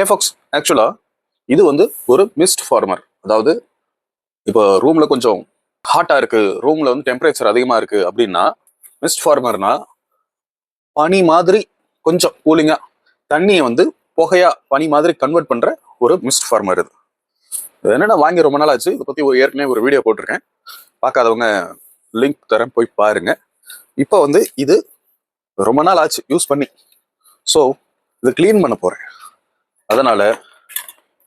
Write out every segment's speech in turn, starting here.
ஹே Fox, ஆக்சுவலா இது வந்து ஒரு மிஸ்ட் ஃபார்மர். அதாவது இப்போ ரூம்ல கொஞ்சம் ஹாட்டா இருக்கு, ரூம்ல வந்து டெம்பரேச்சர் அதிகமா இருக்கு அப்படின்னா மிஸ்ட் ஃபார்மர்னா பனி மாதிரி கொஞ்சம் கூலிங்கா தண்ணியை வந்து புகையா பனி மாதிரி கன்வெர்ட் பண்ற ஒரு மிஸ்ட் ஃபார்மர். இது என்னன்னா வாங்கி ரொம்ப நாள் ஆச்சு. இதை பத்தி ஏற்கனவே ஒரு வீடியோ போட்டிருக்கேன், பார்க்காதவங்க லிங்க் தரேன், போய் பாருங்க. இப்போ வந்து இது ரொம்ப நாள் ஆச்சு யூஸ் பண்ணி, ஸோ இதை கிளீன் பண்ண போறேன். அதனால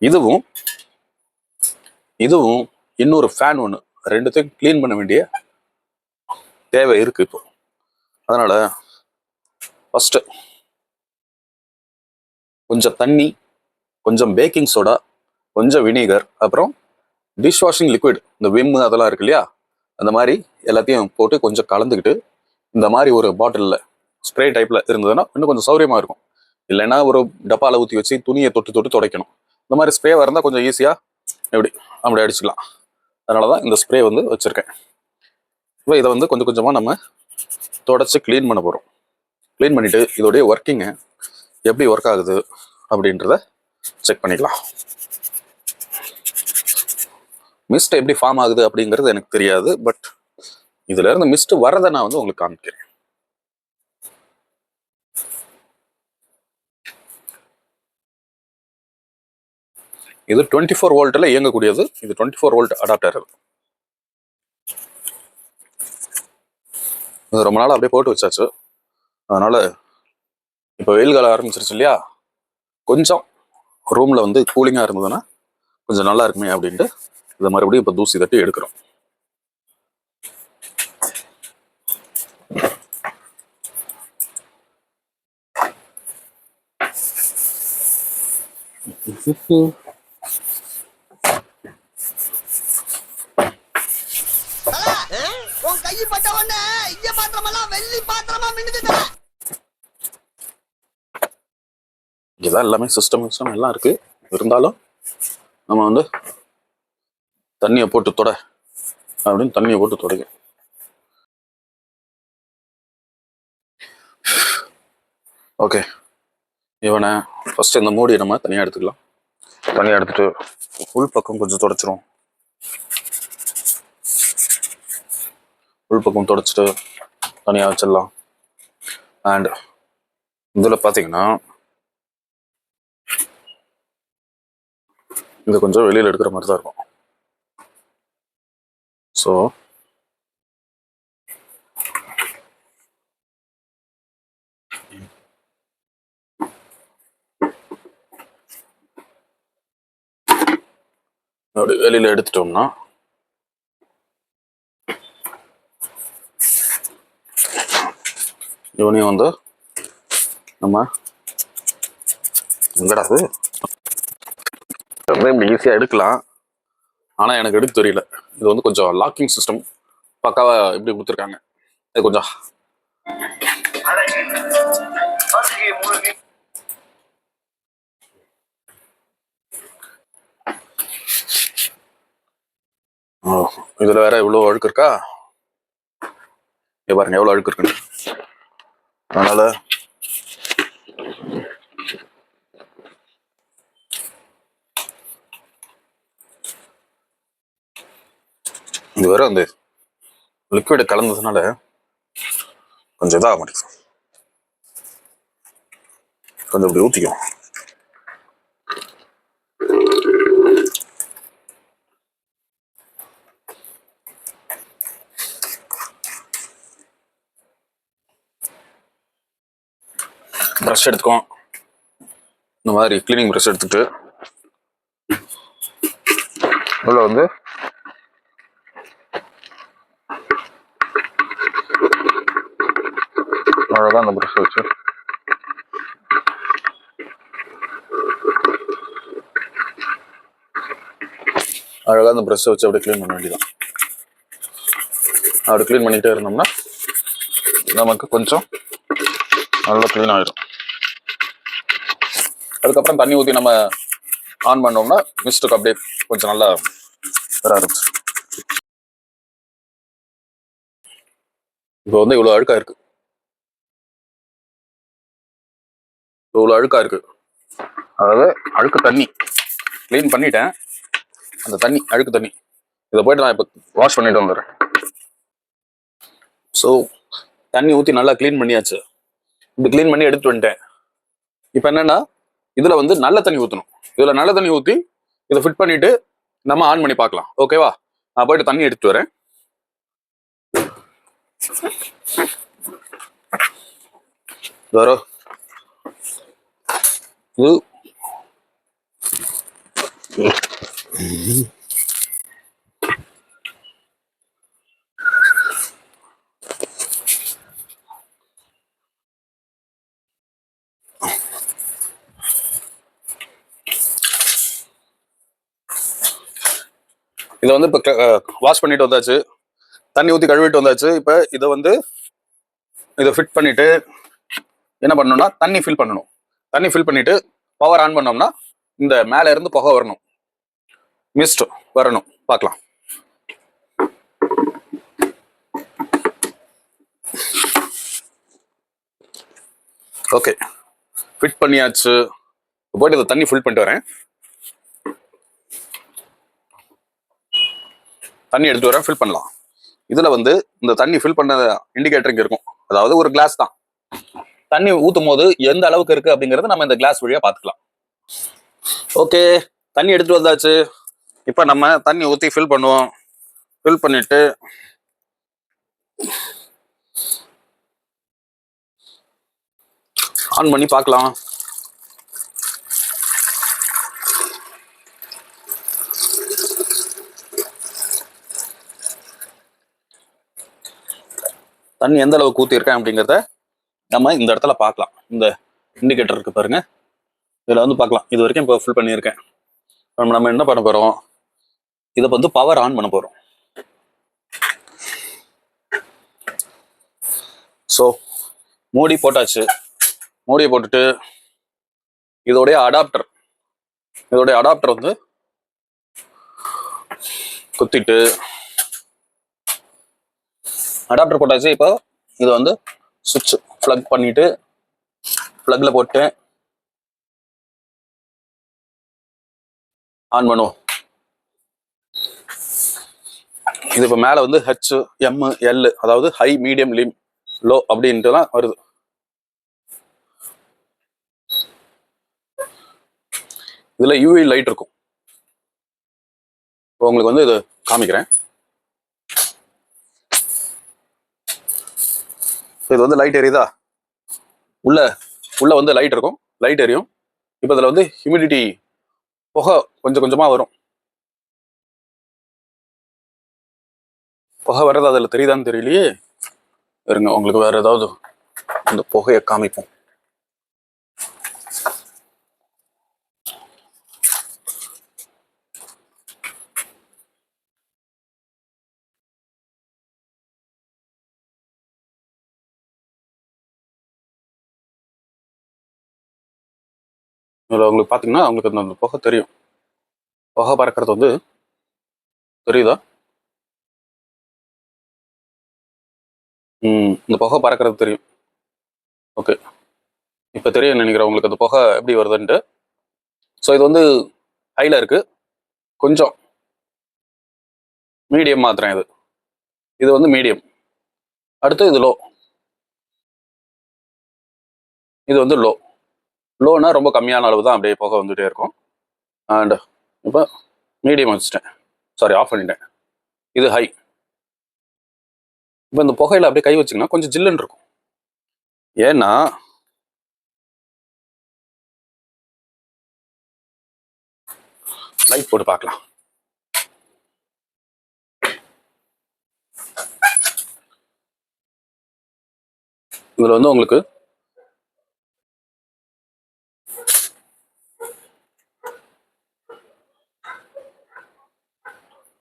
இதுவும் இதுவும் இன்னொரு ஃபேன் ஒன்று, ரெண்டுத்தையும் கிளீன் பண்ண வேண்டிய தேவை இருக்கு இப்போ. அதனால ஃபர்ஸ்ட் கொஞ்சம் தண்ணி, கொஞ்சம் பேக்கிங் சோடா, கொஞ்சம் வினிகர், அப்புறம் டிஷ் வாஷிங் லிக்விட், இந்த விம் அதெல்லாம் இருக்கு இல்லையா, அந்த மாதிரி எல்லாத்தையும் போட்டு கொஞ்சம் கலந்துக்கிட்டு இந்த மாதிரி ஒரு பாட்டிலில் ஸ்ப்ரே டைப்ல இருந்ததுன்னா இன்னும் கொஞ்சம் சௌரியமா இருக்கும். இல்லைன்னா ஒரு டப்பால ஊற்றி வச்சு துணியை தொட்டு தொட்டு துடைக்கணும். இந்த மாதிரி ஸ்ப்ரே இருந்தால் கொஞ்சம் ஈஸியாக அப்படி அடிச்சுக்கலாம். அதனால தான் இந்த ஸ்ப்ரே வந்து வச்சுருக்கேன். இப்போ இதை வந்து கொஞ்சம் கொஞ்சமாக நம்ம தொடச்சி க்ளீன் பண்ண போகிறோம். க்ளீன் பண்ணிவிட்டு இதோடைய ஒர்க்கிங்கை எப்படி ஒர்க் ஆகுது அப்படின்றத செக் பண்ணிக்கலாம். மிஸ்ட் எப்படி ஃபார்ம் ஆகுது அப்படிங்கிறது எனக்கு தெரியாது, பட் இதுல இருந்து மிஸ்ட் வரதை நான் வந்து உங்களுக்கு காமிக்கிறேன். இது 24 வோல்ட்ல இயங்கக்கூடியது. இது 24 வோல்ட் அடாப்டர். இது ரொம்ப நாள் அப்படியே போட்டு வச்சாச்சு. அதனால இப்போ வெயில் காலம் ஆரம்பிச்சிருச்சு இல்லையா, கொஞ்சம் ரூம்ல வந்து கூலிங்கா இருந்ததுன்னா கொஞ்சம் நல்லா இருக்குமே அப்படின்ட்டு இதை மறுபடியும் இப்போ தூசி தட்டி எடுக்கிறோம். இதான் எல்லாமே சிஸ்டம் எல்லாம் இருக்கு. இருந்தாலும் நம்ம வந்து தண்ணியை போட்டு தொட அப்படின்னு தண்ணியை போட்டு தொடங்க. ஓகே, இவனை ஃபர்ஸ்ட் இந்த மூடியை நம்ம தனியாக எடுத்துக்கலாம். தனியாக எடுத்துட்டு உள் பக்கம் கொஞ்சம் தொடச்சிரும். உள் பக்கம் தொடச்சிட்டு தனியாக வச்சிடலாம். அண்ட் இதில் பார்த்தீங்கன்னா இது கொஞ்சம் வெளியில் எடுக்கிற மாதிரி தான் இருக்கும். ஸோ அப்படி வெளியில் எடுத்துட்டோம்னா இவனையும் வந்து நம்ம எங்கடாது இப்படி ஈஸியாக எடுக்கலாம். ஆனால் எனக்கு எடுக்க தெரியல. இது வந்து கொஞ்சம் லாக்கிங் சிஸ்டம் பக்காவா எப்படி கொடுத்துருக்காங்க. இது கொஞ்சம் இதுல வேற இவ்வளவு அழுக்கு இருக்கா, பாருங்க எவ்வளவு அழுக்கு இருக்குன்னு. அதனால இது வேற அந்த லிக்விட் கலந்ததுனால கொஞ்சம் இதாக மாட்டேங்குது. கொஞ்சம் இப்படி ஊற்றிக்கும். ப்ரஷ் எடுத்துக்கோம். இந்த மாதிரி கிளீனிங் ப்ரஷ் எடுத்துட்டு உள்ள வந்து அழகாக அந்த ப்ரஷ் வச்சு அழகாக அந்த ப்ரஷ் வச்சு அப்படியே க்ளீன் பண்ண வேண்டியதான். அப்படி க்ளீன் பண்ணிகிட்டே இருந்தோம்னா நமக்கு கொஞ்சம் நல்லா க்ளீன் ஆகிடும். அதுக்கப்புறம் தண்ணி ஊற்றி நம்ம ஆன் பண்ணோம்னா மிஸ்ட்டுக்கு அப்படியே கொஞ்சம் நல்லா வர ஆரம்பிச்சு. இப்போ வந்து இவ்வளோ அழுக்கா இருக்கு, அதாவது அழுக்கு தண்ணி க்ளீன் பண்ணிட்டேன். அந்த தண்ணி அழுக்கு தண்ணி இதை போயிட்டு நான் இப்போ வாஷ் பண்ணிட்டு வந்துடுறேன். ஸோ தண்ணி ஊற்றி நல்லா க்ளீன் பண்ணியாச்சு. இப்படி க்ளீன் பண்ணி எடுத்துட்டு வந்துட்டேன். இப்போ என்னன்னா இதில் வந்து நல்ல தண்ணி ஊற்றணும். இதில் நல்ல தண்ணி ஊற்றி இதை ஃபிட் பண்ணிட்டு நம்ம ஆன் பண்ணி பார்க்கலாம். ஓகேவா? நான் போயிட்டு தண்ணி எடுத்துட்டு வரேன். வரும் இது இதை வந்து இப்போ வாஷ் பண்ணிட்டு வந்தாச்சு, தண்ணி ஊற்றி கழுவிட்டு வந்தாச்சு. இப்போ இதை ஃபிட் பண்ணிட்டு என்ன பண்ணணும்னா தண்ணி ஃபில் பண்ணணும். தண்ணி ஃபில் பண்ணிட்டு பவர் ஆன் பண்ணோம்னா இந்த மேல இருந்து புகை வரணும், மிஸ்ட் வரணும். பார்க்கலாம். ஓகே, ஃபிட் பண்ணியாச்சு. போயிட்டு இதை தண்ணி ஃபில் பண்ணிட்டு வரேன். தண்ணி எடுத்து வரேன், ஃபில் பண்ணலாம். இதுல இந்த தண்ணி ஃபில் பண்ண இண்டிகேட்டர் இங்க இருக்கும். அதாவது ஒரு கிளாஸ் தான். தண்ணி ஊத்தும் போது எந்த அளவுக்கு இருக்கு அப்படிங்கறத நம்ம இந்த கிளாஸ் வழியா பாத்துக்கலாம். ஓகே, தண்ணி எடுத்துட்டு வந்தாச்சு. இப்ப நம்ம தண்ணி ஊத்தி ஃபில் பண்ணுவோம். ஃபில் பண்ணிட்டு ஆன் பண்ணி பார்க்கலாம். தண்ணி எந்த அளவுக்கு ஊத்திருக்கேன் அப்படிங்கிறத நம்ம இந்த இடத்துல பார்க்கலாம். இந்த இண்டிகேட்டர் இருக்கு பாருங்க, இதுல பார்க்கலாம். இது வரைக்கும் இப்போ ஃபில் பண்ணியிருக்கேன். நம்ம என்ன பண்ண போறோம், இதை பவர் ஆன் பண்ண போறோம். ஸோ மூடி போட்டாச்சு. மூடியை போட்டுட்டு இதோடைய அடாப்டர் குத்திட்டு அடாப்டர் போட்டாச்சு. இப்போ இது சுவிட்ச் பிளக் பண்ணிட்டு பிளக்ல போட்டு ஆன் பண்ணுவோம். இது இப்போ மேல ஹெச் எம் எல், அதாவது ஹை, மீடியம், லிம், லோ அப்படின்ட்டுலாம் வருது. இதுல யூவி லைட் இருக்கும். உங்களுக்கு இது காமிக்கிறேன். இது லைட் எரியுதா? உள்ள லைட் இருக்கும், லைட் எரியும். இப்போ இதுல ஹியூமிடிட்டி புகை கொஞ்சம் கொஞ்சமா வரும். புகை வர்றது அதில் தெரியுதான்னு தெரியலையே. இருங்க, உங்களுக்கு வேற ஏதாவது இந்த புகையை காமிப்போம். இதில் உங்களுக்கு பார்த்தீங்கன்னா உங்களுக்கு அந்த புகை தெரியும். புகை பறக்கிறது தெரியுதா? இந்த புகை பறக்கிறது தெரியும். ஓகே, இப்போ தெரியும் நினைக்கிறேன் உங்களுக்கு அந்த புகை எப்படி வருதுன்ட்டு. ஸோ இது ஹைல இருக்கு, கொஞ்சம் மீடியம் மாத்திரம். இது மீடியம். அடுத்து இது லோ. இது லோ. லோனா ரொம்ப கம்மியான அளவு தான், அப்படியே புகை வந்துட்டே இருக்கும். அண்ட் இப்போ மீடியம் வச்சுட்டேன், சாரி ஆஃப் பண்ணிட்டேன். இது ஹை. இப்போ இந்த புகையில அப்படியே கை வச்சிங்கன்னா கொஞ்சம் ஜில்லுன்னு இருக்கும். ஏன்னா லைட் போட்டு பார்க்கலாம். இதுல உங்களுக்கு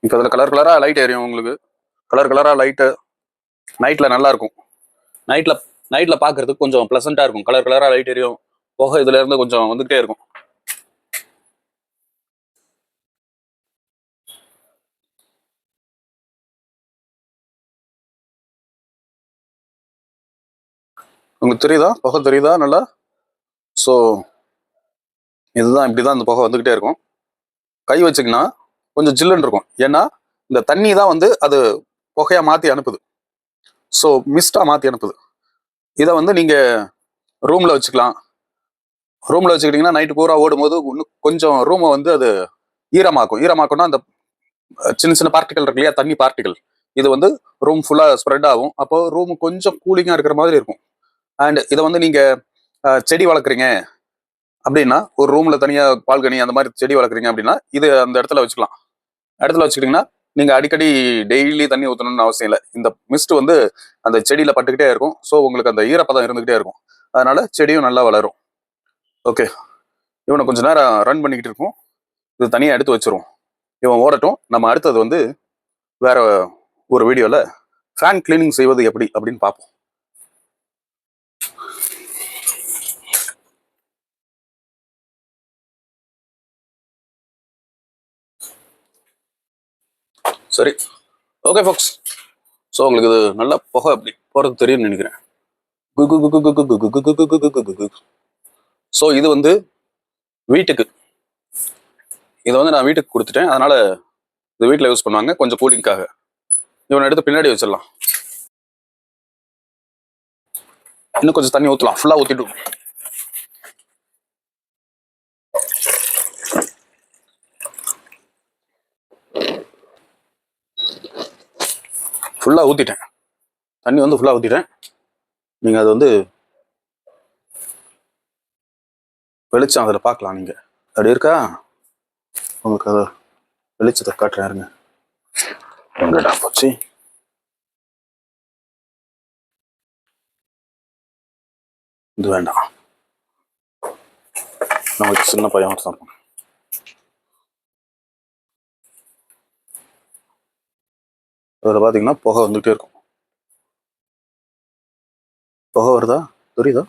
இப்போ இதில் கலர் கலராக லைட் எரியும். உங்களுக்கு கலர் கலராக லைட்டு நைட்டில் நல்லா இருக்கும். நைட்டில் பார்க்கறதுக்கு கொஞ்சம் ப்ளசண்ட்டாக இருக்கும். கலர் கலராக லைட் எரியும், புகை இதுல இருந்து கொஞ்சம் வந்துகிட்டே இருக்கும். உங்களுக்கு தெரியுதா? புகை தெரியுதா நல்லா? ஸோ இதுதான் இப்படிதான் இந்த புகை வந்துகிட்டே இருக்கும். கை வச்சுக்கினா கொஞ்சம் ஜில்லுன்னு இருக்கும். ஏன்னா இந்த தண்ணி தான் வந்து அது புகையா மாத்தி அனுப்புது. ஸோ மிஸ்டா மாத்தி அனுப்புது. இதை வந்து நீங்க ரூம்ல வச்சுக்கலாம். ரூம்ல வச்சுக்கிட்டீங்கன்னா நைட்டு பூரா ஓடும் போது இன்னும் கொஞ்சம் ரூமை வந்து அது ஈரமாக்கும். ஈரமாக்கும்னா அந்த சின்ன சின்ன பார்ட்டிகல் இருக்கு இல்லையா, தண்ணி பார்ட்டிகல், இது வந்து ரூம் ஃபுல்லா ஸ்ப்ரெட் ஆகும். அப்போ ரூம் கொஞ்சம் கூலிங்கா இருக்கிற மாதிரி இருக்கும். அண்ட் இதை வந்து நீங்க செடி வளர்க்குறீங்க அப்படின்னா, ஒரு ரூம்ல தனியா பால்கனி அந்த மாதிரி செடி வளர்க்குறீங்க அப்படின்னா இது அந்த இடத்துல வச்சுக்கலாம். இடத்துல வச்சுக்கிட்டீங்கன்னா நீங்க அடிக்கடி டெய்லி தண்ணி ஊற்றணும்னு அவசியம் இல்லை. இந்த மிஸ்ட் வந்து அந்த செடியில பட்டுக்கிட்டே இருக்கும். ஸோ உங்களுக்கு அந்த ஈரப்பதம் இருந்துகிட்டே இருக்கும். அதனால செடியும் நல்லா வளரும். ஓகே, இவனை கொஞ்ச நேரம் ரன் பண்ணிக்கிட்டு இருக்கும். இது தனியாக எடுத்து வச்சிருவோம். இவன் ஓடட்டும். நம்ம அடுத்தது வந்து வேற ஒரு வீடியோல ஃபேன் கிளீனிங் செய்வது எப்படி அப்படின்னு பார்ப்போம். சரி, ஓகே ஃபாக்ஸ். ஸோ உங்களுக்கு இது நல்லா புகை அப்படி போகிறது தெரியும்னு நினைக்கிறேன். ஸோ இது வந்து வீட்டுக்கு, இதை வந்து நான் வீட்டுக்கு கொடுத்துட்டேன். அதனால இது வீட்டில் யூஸ் பண்ணுவாங்க கொஞ்சம் கூலிங்காக. இவனை எடுத்து பின்னாடி வச்சிடலாம். இன்னும் கொஞ்சம் தண்ணி ஊற்றலாம். ஃபுல்லாக ஊற்றிட்டு ஃபுல்லாக ஊற்றிட்டேன். தண்ணி வந்து ஃபுல்லாக ஊற்றிட்டேன். நீங்கள் அது வந்து வெளிச்சம் அதில் பார்க்கலாம். நீங்கள் அப்படி இருக்கா, உங்களுக்கு அதை வெளிச்சத்தை காட்டுறேன். இருங்க, எங்கடா போச்சு? இது வேண்டாம், நமக்கு சின்ன பையன் தான். அதில் பார்த்தீங்கன்னா புகை வந்துகிட்டே இருக்கும். புகை வருதா, தெரியுதா?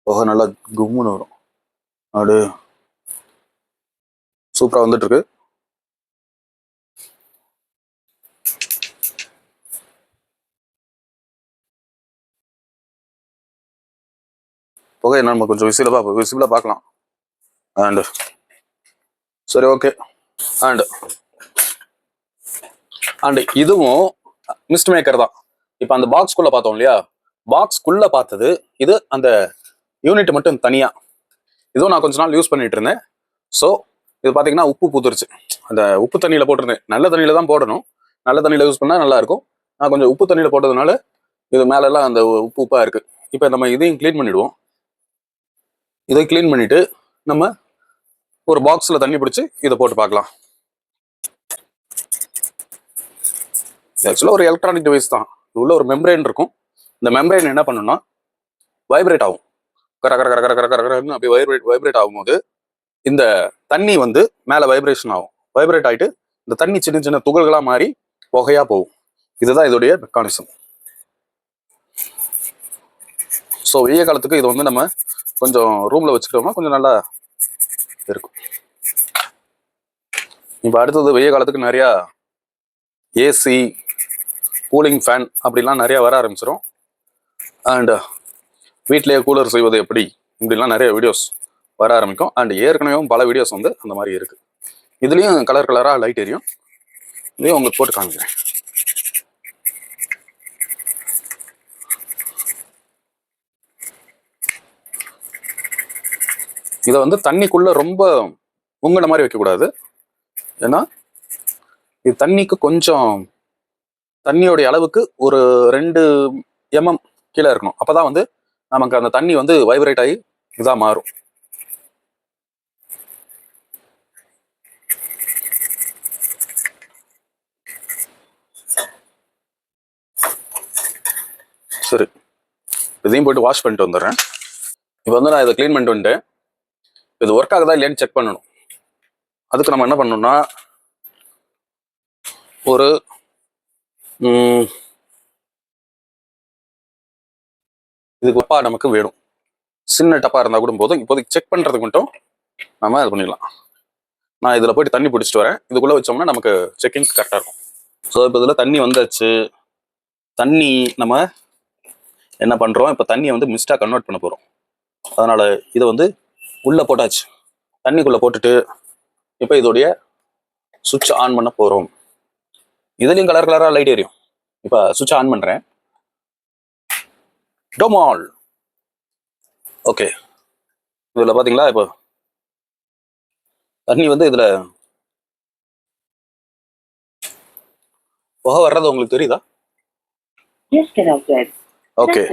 புகை நல்லா கும்முன்னு வரும். அப்படியே சூப்பராக வந்துட்டு இருக்கு. புகை நம்ம கொஞ்சம் விசிபிளாக பார்க்கலாம். அண்டு சரி, ஓகே. அண்ட் இதுவும் மிஸ்ட் மேக்கர் தான். இப்போ அந்த பாக்ஸ்குள்ள பார்த்தோம் இல்லையா, பாக்ஸ்குள்ள பார்த்தது இது. அந்த யூனிட் மட்டும் தனியா. இதுவும் நான் கொஞ்ச நாள் யூஸ் பண்ணிட்டு இருந்தேன். ஸோ இது பார்த்தீங்கன்னா உப்பு பூத்துருச்சு. அந்த உப்பு தண்ணியில் போட்டிருந்தேன். நல்ல தண்ணியில தான் போடணும். நல்ல தண்ணியில் யூஸ் பண்ணால் நல்லா இருக்கும். நான் கொஞ்சம் உப்பு தண்ணியில் போட்டதுனால இது மேலெல்லாம் அந்த உப்பா இருக்கு. இப்போ நம்ம இதையும் க்ளீன் பண்ணிடுவோம். இதை க்ளீன் பண்ணிட்டு நம்ம ஒரு பாக்ஸில் தண்ணி பிடிச்சி இதை போட்டு பார்க்கலாம். ஆக்சுவலாக ஒரு எலக்ட்ரானிக் டிவைஸ் தான். இது உள்ள ஒரு மெம்பரேன் இருக்கும். இந்த மெம்பரேன் என்ன பண்ணுன்னா வைப்ரேட் ஆகும். கர கர கர கர கர கரன்னு அப்படி வைப்ரேட் ஆகும்போது இந்த தண்ணி வந்து மேலே வைப்ரேஷன் ஆகும். வைப்ரேட் ஆகிட்டு இந்த தண்ணி சின்ன சின்ன துகள்களாக மாறி புகையா போகும். இதுதான் இதோடைய மெக்கானிசம். ஸோ வெய்ய காலத்துக்கு இது வந்து நம்ம கொஞ்சம் ரூம்ல வச்சுக்கிட்டோம்னா கொஞ்சம் நல்லா இருக்கும். இப்போ அடுத்தது வெய்ய காலத்துக்கு நிறையா ஏசி, கூலிங் ஃபேன் அப்படிலாம் நிறைய வர ஆரம்பிச்சிடும். அண்ட் வீட்டிலேயே கூலர் செய்வது எப்படி இப்படிலாம் நிறைய வீடியோஸ் வர ஆரம்பிக்கும். அண்ட் ஏற்கனவே பல வீடியோஸ் வந்து அந்த மாதிரி இருக்கு. இதுலேயும் கலர் கலராக லைட் எரியும். இதையும் உங்களுக்கு போட்டு காமிக்கிறேன். இதை வந்து தண்ணிக்குள்ள ரொம்ப முங்கின மாதிரி வைக்கக்கூடாது. ஏன்னா இது தண்ணிக்கு கொஞ்சம் தண்ணியோடைய அளவுக்கு ஒரு 2 mm கீழே இருக்கணும். அப்பதான் வந்து நமக்கு அந்த தண்ணி வந்து வைப்ரேட் ஆகி இதா மாறும். சரி, இதையும் போயிட்டு வாஷ் பண்ணிட்டு வந்துடுறேன். இப்போ வந்து நான் இதை க்ளீன் பண்ணிட்டு வந்துட்டேன். இது ஒர்க் ஆகுதா இல்லையான்னு செக் பண்ணணும். அதுக்கு நம்ம என்ன பண்ணணும்னா ஒரு இதுக்கு டப்பா நமக்கு வேணும். சின்ன டப்பா இருந்தால் கூட போதும். இப்போதைக்கு செக் பண்ணுறதுக்கு மட்டும் நம்ம இது பண்ணிடலாம். நான் இதில் போயிட்டு தண்ணி பிடிச்சிட்டு வரேன். இதுக்குள்ளே வச்சோம்னா நமக்கு செக்கிங் கரெக்டாக இருக்கும். ஸோ இப்போ இதில் தண்ணி வந்தாச்சு. தண்ணி நம்ம என்ன பண்ணுறோம், இப்போ தண்ணியை வந்து மிஸ்டாக கன்வெர்ட் பண்ண போகிறோம். அதனால் இதை வந்து உள்ளே போட்டாச்சு. தண்ணிக்குள்ளே போட்டுட்டு இப்போ இதோடைய சுவிட்ச் ஆன் பண்ண போகிறோம். இதுலேயும் கலர் கலராக லைட் எரியும். இப்போ சுவிட்ச் ஆன் பண்ணுறேன். டோமால். ஓகே, இதில் பார்த்தீங்களா இப்போ தண்ணி வந்து இதில் புகை வர்றது உங்களுக்கு தெரியுதா? ஓகே,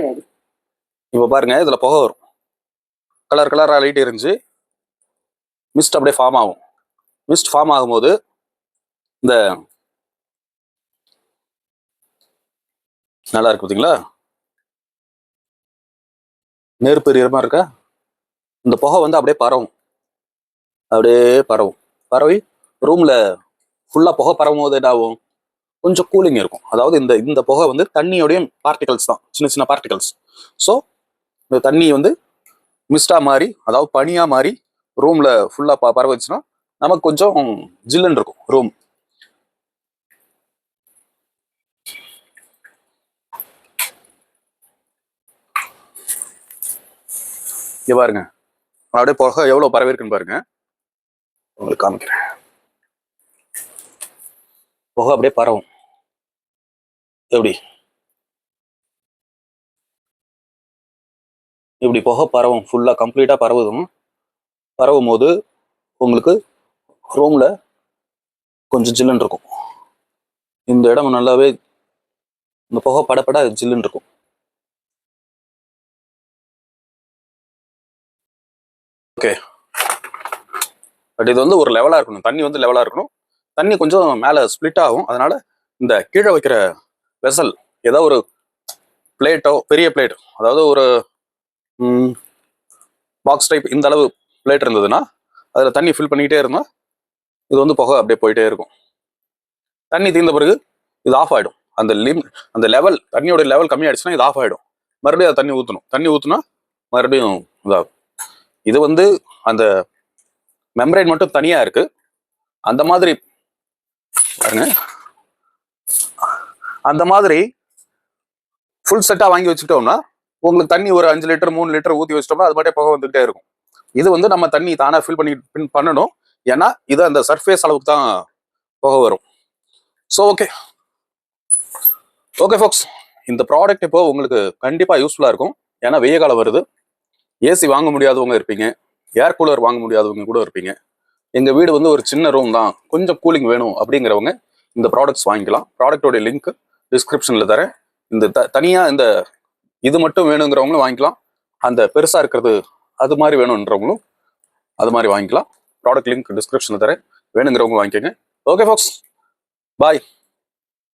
இப்போ பாருங்க இதில் புகை வரும். கலர் கலராக லைட் எரிஞ்சு மிஸ்ட் அப்படியே ஃபார்ம் ஆகும். மிஸ்ட் ஃபார்ம் ஆகும்போது இந்த நல்லா இருக்கு பார்த்தீங்களா, நெருப்பு எரியிற மாதிரி இருக்கா? இந்த புகை வந்து அப்படியே பரவும். அப்படியே பரவும். பரவி ரூமில் ஃபுல்லாக புகை பரவும் போது என்ன ஆகும், கொஞ்சம் கூலிங் இருக்கும். அதாவது இந்த இந்த புகை வந்து தண்ணியோடைய பார்ட்டிகல்ஸ் தான், சின்ன சின்ன பார்ட்டிகல்ஸ். ஸோ இந்த தண்ணி வந்து மிஸ்டா மாறி, அதாவது பனியாக மாறி ரூமில் ஃபுல்லாக பரவச்சுன்னா நமக்கு கொஞ்சம் ஜில்லுன்னு இருக்கும் ரூம். இங்கே பாருங்க, அப்படியே புகை எவ்வளோ பரவிருக்குன்னு பாருங்க. உங்களுக்கு காமிக்கிறேன். புகை அப்படியே பரவும். எப்படி இப்படி புகை பரவும், ஃபுல்லாக கம்ப்ளீட்டாக பரவும் போது உங்களுக்கு ரூமில் கொஞ்சம் ஜில்லுன்னு இருக்கும். இந்த இடம் நல்லாவே இந்த புகை படப்பட ஜில்லுன்னு இருக்கும். ஓகே, பட் இது வந்து ஒரு லெவலாக இருக்கணும். தண்ணி வந்து லெவலாக இருக்கணும். தண்ணி கொஞ்சம் மேலே ஸ்ப்ளிட் ஆகும். அதனால இந்த கீழே வைக்கிற வெசல், ஏதோ ஒரு பிளேட்டோ, பெரிய பிளேட், அதாவது ஒரு பாக்ஸ் டைப் இந்த அளவு பிளேட் இருந்ததுன்னா அதில் தண்ணி ஃபில் பண்ணிக்கிட்டே இருந்தால் இது வந்து புகை அப்படியே போயிட்டே இருக்கும். தண்ணி தீர்ந்த பிறகு இது ஆஃப் ஆகிடும். அந்த லெவல், தண்ணியோட லெவல் கம்மியாயிடுச்சுன்னா இது ஆஃப் ஆகிடும். மறுபடியும் அதை தண்ணி ஊற்றணும். தண்ணி ஊற்றுனா மறுபடியும் இதாகும். இது வந்து அந்த மெம்பரைன் மட்டும் தனியாக இருக்கு. அந்த மாதிரி பாருங்க, அந்த மாதிரி ஃபுல் செட்டாக வாங்கி வச்சுட்டோம்னா உங்களுக்கு தண்ணி ஒரு 5 லிட்டர் 3 லிட்டர் ஊற்றி வச்சிட்டோம்னா அது மட்டும் புகை வந்துகிட்டே இருக்கும். இது வந்து நம்ம தண்ணி தானாக ஃபில் பண்ணணும். ஏன்னா இது அந்த சர்ஃபேஸ் அளவுக்கு தான் புகை வரும். ஸோ ஓகே ஃபாக்ஸ், இந்த ப்ராடக்ட் இப்போ உங்களுக்கு கண்டிப்பாக யூஸ்ஃபுல்லாக இருக்கும். ஏன்னா வெய்ய காலம் வருது. ஏசி வாங்க முடியாதவங்க இருப்பீங்க, ஏர் கூலர் வாங்க முடியாதவங்க கூட இருப்பீங்க. எங்கள் வீடு வந்து ஒரு சின்ன ரூம் தான், கொஞ்சம் கூலிங் வேணும் அப்படிங்கிறவங்க இந்த ப்ராடக்ட்ஸ் வாங்கிக்கலாம். ப்ராடக்டோடைய லிங்க் டிஸ்கிரிப்ஷனில் தரேன். இந்த தனியாக இந்த இது மட்டும் வேணுங்கிறவங்களும் வாங்கிக்கலாம். அந்த பெருசாக இருக்கிறது அது மாதிரி வேணுன்றவங்களும் அது மாதிரி வாங்கிக்கலாம். ப்ராடக்ட் லிங்க் டிஸ்கிரிப்ஷனில் தரேன், வேணுங்கிறவங்க வாங்கிக்கோங்க. ஓகே ஃபாக்ஸ், பாய்.